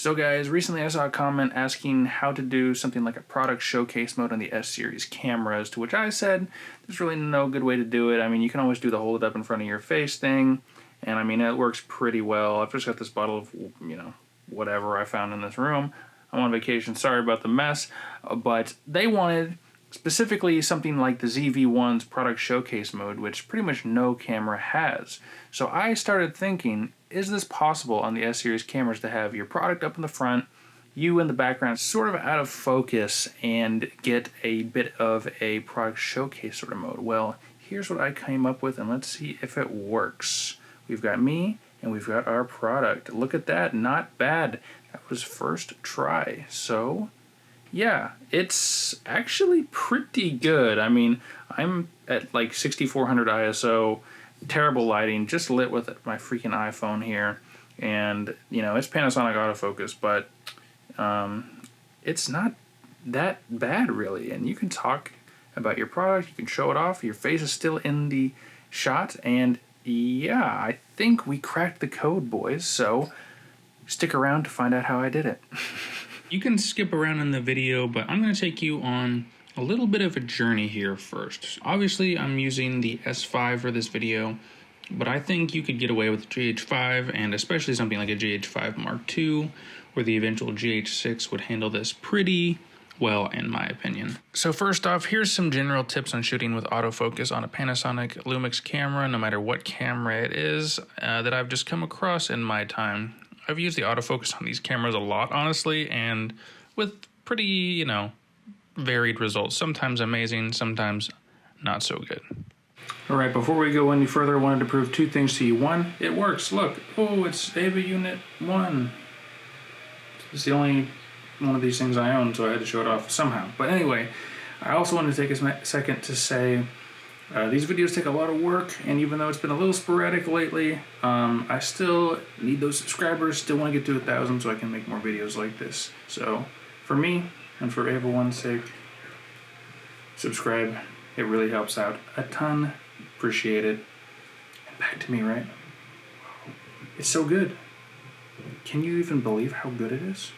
So guys, recently I saw a comment asking how to do something like a product showcase mode on the S-series cameras, to which I said there's really no good way to do it. I mean, you can always do the hold it up in front of your face thing, and I mean, it works pretty well. I've just got this bottle of, whatever I found in this room. I'm on vacation, sorry about the mess, but they wanted specifically something like the ZV-1's product showcase mode, which pretty much no camera has. So I started thinking, is this possible on the S-series cameras to have your product up in the front, you in the background sort of out of focus, and get a bit of a product showcase sort of mode? Well, here's what I came up with, and let's see if it works. We've got me, and we've got our product. Look at that, not bad. That was first try. So yeah, it's actually pretty good. I mean, I'm at like 6400 ISO, terrible lighting, just lit with my freaking iPhone here. And, it's Panasonic autofocus, but it's not that bad really. And you can talk about your product, you can show it off, your face is still in the shot, and yeah, I think we cracked the code, boys. So stick around to find out how I did it. You can skip around in the video, but I'm going to take you on a little bit of a journey here first. Obviously, I'm using the S5 for this video, but I think you could get away with GH5, and especially something like a GH5 Mark II, or the eventual GH6 would handle this pretty well, in my opinion. So first off, here's some general tips on shooting with autofocus on a Panasonic Lumix camera, no matter what camera it is, that I've just come across in my time. I've used the autofocus on these cameras a lot, honestly, and with pretty, varied results. Sometimes amazing, sometimes not so good. All right, before we go any further, I wanted to prove two things to you. One, it works. Look, it's AVA Unit 1. It's the only one of these things I own, so I had to show it off somehow. But anyway, I also wanted to take a second to say these videos take a lot of work, and even though it's been a little sporadic lately, I still need those subscribers, still want to get to 1,000 so I can make more videos like this. So for me, and for everyone's sake, subscribe. It really helps out a ton. Appreciate it. And back to me, right? It's so good. Can you even believe how good it is?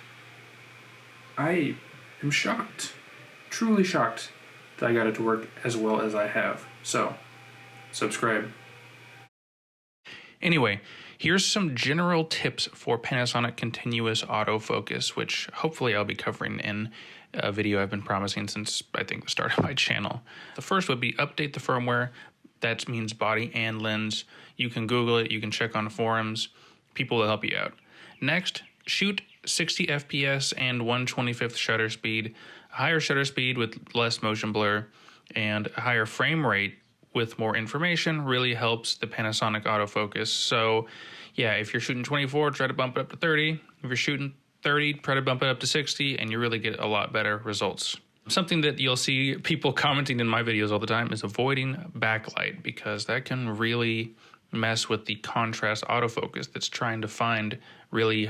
I am shocked, truly shocked, that I got it to work as well as I have. So, subscribe. Anyway, here's some general tips for Panasonic continuous autofocus, which hopefully I'll be covering in a video I've been promising since, I think, the start of my channel. The first would be update the firmware. That means body and lens. You can Google it, you can check on forums. People will help you out. Next, shoot 60 FPS and 1/25th shutter speed. A higher shutter speed with less motion blur and a higher frame rate with more information really helps the Panasonic autofocus. So yeah, if you're shooting 24, try to bump it up to 30. If you're shooting 30, try to bump it up to 60, and you really get a lot better results. Something that you'll see people commenting in my videos all the time is avoiding backlight, because that can really mess with the contrast autofocus that's trying to find really,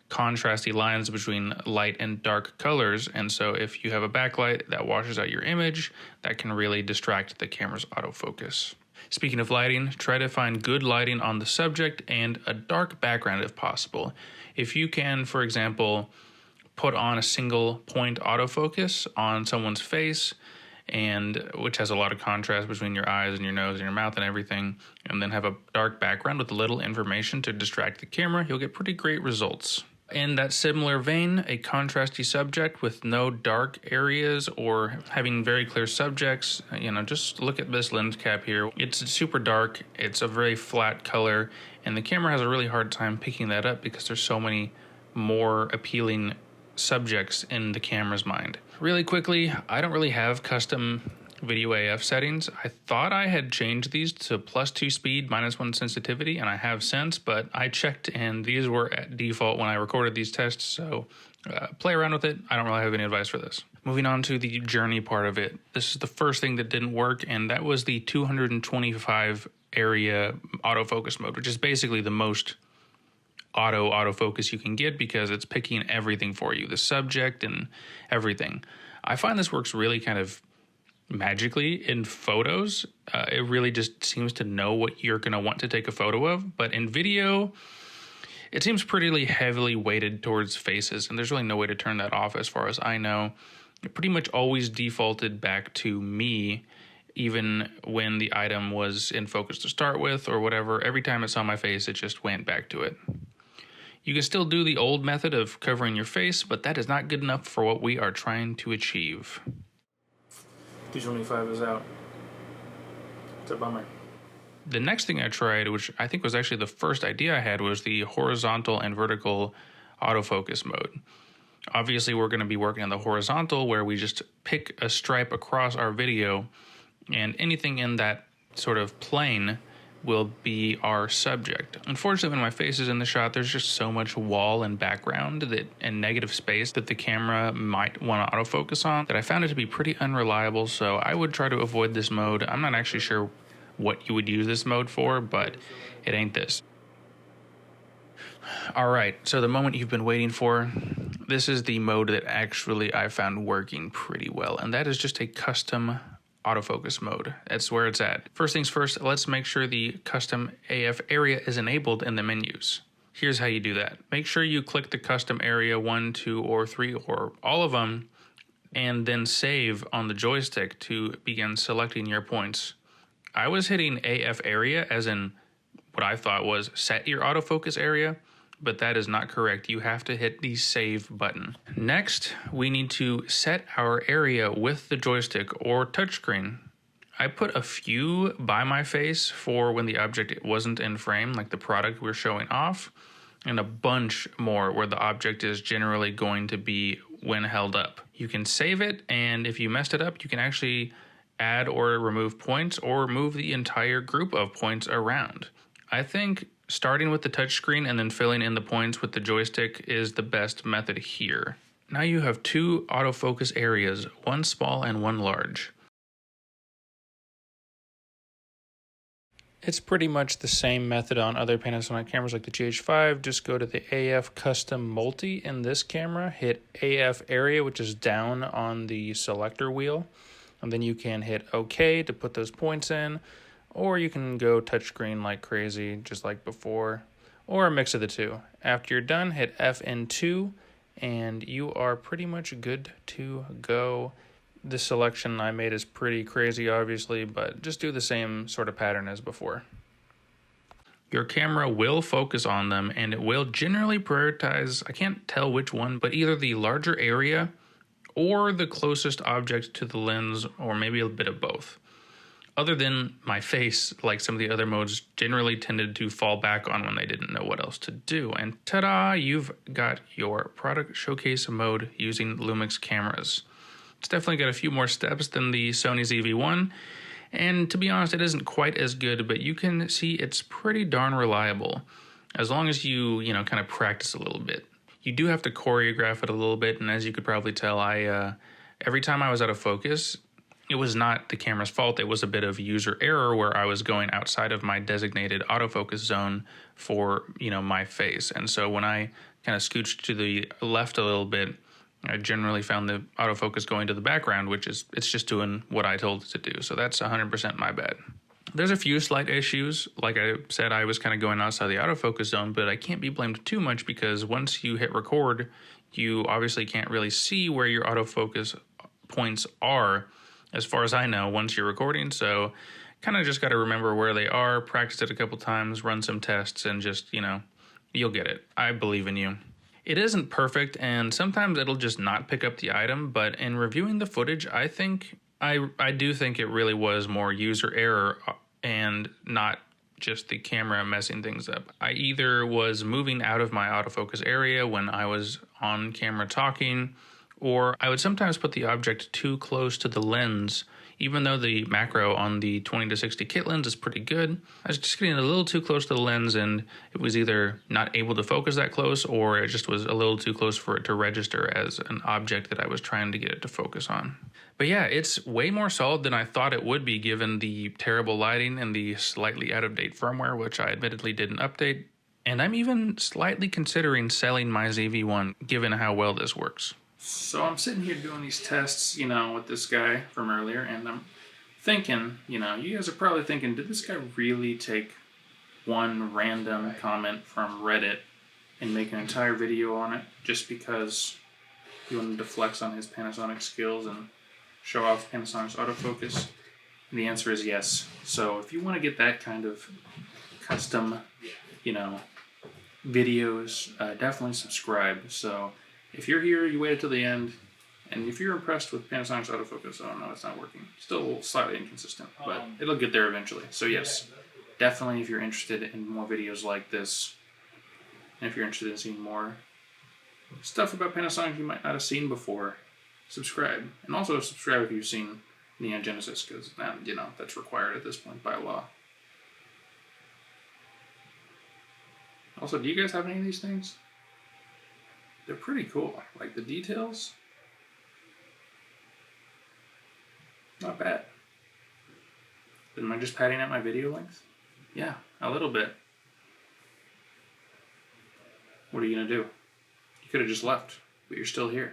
contrasty lines between light and dark colors. And so if you have a backlight that washes out your image, that can really distract the camera's autofocus. Speaking of lighting, try to find good lighting on the subject and a dark background if possible. If you can, for example, put on a single point autofocus on someone's face, and which has a lot of contrast between your eyes and your nose and your mouth and everything, and then have a dark background with little information to distract the camera, you'll get pretty great results. In that similar vein, a contrasty subject with no dark areas or having very clear subjects, just look at this lens cap here. It's super dark, it's a very flat color, and the camera has a really hard time picking that up because there's so many more appealing subjects in the camera's mind. Really quickly, I don't really have custom video AF settings. I thought I had changed these to +2 speed, -1 sensitivity, and I have since, but I checked and these were at default when I recorded these tests, so play around with it. I don't really have any advice for this. Moving on to the journey part of it. This is the first thing that didn't work, and that was the 225 area autofocus mode, which is basically the most autofocus you can get because it's picking everything for you, the subject and everything. I find this works really kind of magically in photos. It really just seems to know what you're going to want to take a photo of. But in video, It seems pretty heavily weighted towards faces, and there's really no way to turn that off as far as I know. It pretty much always defaulted back to me, even when the item was in focus to start with or whatever. Every time it saw my face, it just went back to it. You can still do the old method of covering your face, but that is not good enough for what we are trying to achieve. 225 is out. It's a bummer. The next thing I tried, which I think was actually the first idea I had, was the horizontal and vertical autofocus mode. Obviously, we're going to be working on the horizontal, where we just pick a stripe across our video, and anything in that sort of plane will be our subject. Unfortunately, when my face is in the shot, there's just so much wall and background and negative space that the camera might want to autofocus on that I found it to be pretty unreliable, so I would try to avoid this mode. I'm not actually sure what you would use this mode for, but it ain't this. All right, so the moment you've been waiting for, this is the mode that actually I found working pretty well, and that is just a custom autofocus mode. That's where it's at. First things first, let's make sure the custom AF area is enabled in the menus. Here's how you do that. Make sure you click the custom area 1, 2, or 3, or all of them, and then save on the joystick to begin selecting your points. I was hitting AF area as in what I thought was set your autofocus area, but that is not correct. You have to hit the save button. Next, we need to set our area with the joystick or touchscreen. I put a few by my face for when the object wasn't in frame, like the product we're showing off, and a bunch more where the object is generally going to be when held up. You can save it, and if you messed it up, you can actually add or remove points or move the entire group of points around. I think starting with the touchscreen and then filling in the points with the joystick is the best method here. Now you have two autofocus areas, one small and one large. It's pretty much the same method on other Panasonic cameras like the GH5. Just go to the AF Custom Multi in this camera, hit AF Area, which is down on the selector wheel, and then you can hit OK to put those points in, or you can go touchscreen like crazy, just like before, or a mix of the two. After you're done, hit FN2, and you are pretty much good to go. This selection I made is pretty crazy, obviously, but just do the same sort of pattern as before. Your camera will focus on them, and it will generally prioritize, I can't tell which one, but either the larger area or the closest object to the lens, or maybe a bit of both. Other than my face, like some of the other modes generally tended to fall back on when they didn't know what else to do. And ta-da, you've got your product showcase mode using Lumix cameras. It's definitely got a few more steps than the Sony ZV-1, and to be honest, it isn't quite as good, but you can see it's pretty darn reliable, as long as you kind of practice a little bit. You do have to choreograph it a little bit, and as you could probably tell, every time I was out of focus, it was not the camera's fault. It was a bit of user error where I was going outside of my designated autofocus zone for, my face. And so when I kind of scooched to the left a little bit, I generally found the autofocus going to the background, it's just doing what I told it to do. So that's 100% my bad. There's a few slight issues. Like I said, I was kind of going outside the autofocus zone, but I can't be blamed too much because once you hit record, you obviously can't really see where your autofocus points are, as far as I know, once you're recording. So kind of just got to remember where they are, practice it a couple times, run some tests, and just, you'll get it. I believe in you. It isn't perfect, and sometimes it'll just not pick up the item, but in reviewing the footage, I do think it really was more user error and not just the camera messing things up. I either was moving out of my autofocus area when I was on camera talking, or I would sometimes put the object too close to the lens. Even though the macro on the 20-60 kit lens is pretty good, I was just getting a little too close to the lens, and it was either not able to focus that close, or it just was a little too close for it to register as an object that I was trying to get it to focus on. But yeah, it's way more solid than I thought it would be given the terrible lighting and the slightly out-of-date firmware, which I admittedly didn't update. And I'm even slightly considering selling my ZV-1, given how well this works. So I'm sitting here doing these tests, with this guy from earlier, and I'm thinking, you guys are probably thinking, did this guy really take one random comment from Reddit and make an entire video on it just because he wanted to flex on his Panasonic skills and show off Panasonic's autofocus? And the answer is yes. So if you want to get that kind of custom, videos, definitely subscribe. So if you're here, you waited till the end, and if you're impressed with Panasonic's autofocus, oh no, it's not working. Still slightly inconsistent, but it'll get there eventually. So yes, definitely if you're interested in more videos like this, and if you're interested in seeing more stuff about Panasonic you might not have seen before, subscribe. And also subscribe if you've seen Neon Genesis, because that's required at this point by law. Also, do you guys have any of these things? They're pretty cool. Like the details, not bad. Am I just padding out my video length? Yeah, a little bit. What are you gonna do? You could have just left, but you're still here.